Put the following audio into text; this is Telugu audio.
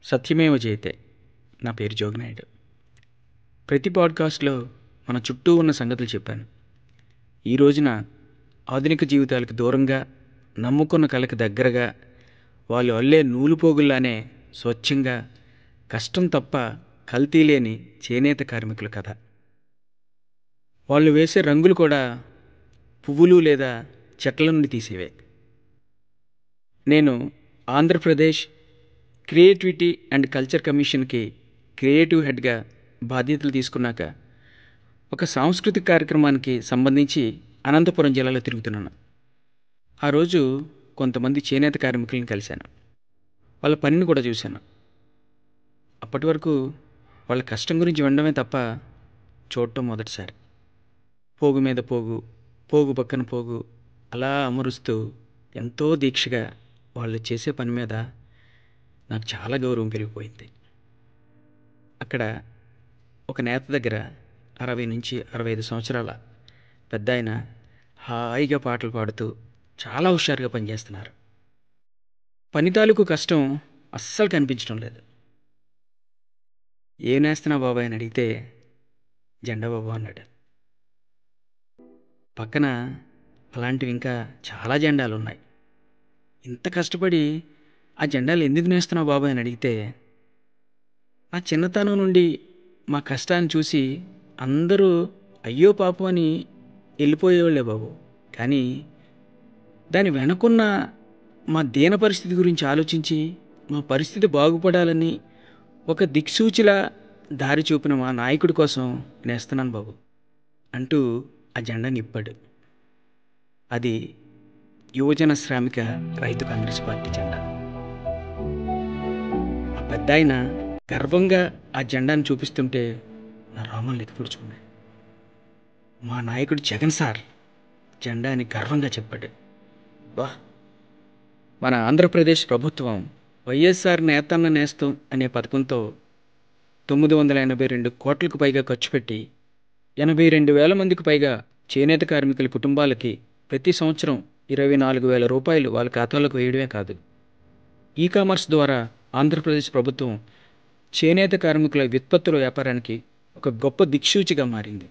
సత్యమేవ జయతే. నా పేరు జోగినాయుడు. ప్రతి పాడ్కాస్ట్లో మన చుట్టూ ఉన్న సంగతులు చెప్పాను. ఈ రోజున ఆధునిక జీవితాలకు దూరంగా, నమ్ముకున్న కళకి దగ్గరగా, వాళ్ళు అల్లే నూలుపోగుల్లానే స్వచ్ఛంగా, కష్టం తప్ప కల్తీ లేని చేనేత కార్మికుల కథ. వాళ్ళు వేసే రంగులు కూడా పువ్వులు లేదా చెట్ల నుండి తీసేవే. నేను ఆంధ్రప్రదేశ్ క్రియేటివిటీ అండ్ కల్చర్ కమిషన్కి క్రియేటివ్ హెడ్గా బాధ్యతలు తీసుకున్నాక ఒక సాంస్కృతిక కార్యక్రమానికి సంబంధించి అనంతపురం జిల్లాలో తిరుగుతున్నాను. ఆ రోజు కొంతమంది చేనేత కార్మికులను కలిశాను. వాళ్ళ పనిని కూడా చూశాను. అప్పటి వరకు వాళ్ళ కష్టం గురించి వినడమే తప్ప చూడటం మొదటిసారి. పోగు మీద పోగు, పోగు పక్కన పోగు, అలా అమరుస్తూ ఎంతో దీక్షగా వాళ్ళు చేసే పని మీద నాకు చాలా గౌరవం పెరిగిపోయింది. అక్కడ ఒక నేత దగ్గర 60 నుంచి 65 సంవత్సరాల పెద్ద ఆయన హాయిగా పాటలు పాడుతూ చాలా హుషారుగా పనిచేస్తున్నారు. పని తాలూకు కష్టం అస్సలు కనిపించడం లేదు. ఏం నేస్తున్నా బాబాయ్ అని అడిగితే జెండా బాబు అన్నాడు. పక్కన అలాంటివి ఇంకా చాలా జెండాలు ఉన్నాయి. ఇంత కష్టపడి ఆ జెండాలు ఎందుకు నేస్తున్నావు బాబాయ్ అని అడిగితే, నా చిన్నతనం నుండి మా కష్టాన్ని చూసి అందరూ అయ్యో పాపం అని వెళ్ళిపోయేవాళ్ళే బాబు, కానీ దాని వెనకున్న మా దీన పరిస్థితి గురించి ఆలోచించి మా పరిస్థితి బాగుపడాలని ఒక దిక్సూచిలా దారి చూపిన మా నాయకుడి కోసం నేస్తున్నాను బాబు అంటూ ఆ జెండా నిప్పాడు. అది యువజన శ్రామిక రైతు కాంగ్రెస్ పార్టీ జెండా. ఆ పెద్ద ఆయన గర్వంగా ఆ జెండాను చూపిస్తుంటే నా రోమాలు ఎత్తిపొడుచుకున్నాయి. మా నాయకుడు జగన్ సార్ జెండా అని గర్వంగా చెప్పాడు. వా, మన ఆంధ్రప్రదేశ్ ప్రభుత్వం వైఎస్ఆర్ నేతన్న నేస్తం అనే పథకంతో 982 కోట్లకు పైగా ఖర్చు పెట్టి 82,000 మందికి పైగా చేనేత కార్మికుల కుటుంబాలకి ప్రతి సంవత్సరం 24,000 రూపాయలు వాళ్ళ ఖాతాలోకి వేయడమే కాదు, ఈ కామర్స్ ద్వారా ఆంధ్రప్రదేశ్ ప్రభుత్వం చేనేత కార్మికుల వ్యుత్పత్తుల వ్యాపారానికి ఒక గొప్ప దిక్సూచిగా మారింది.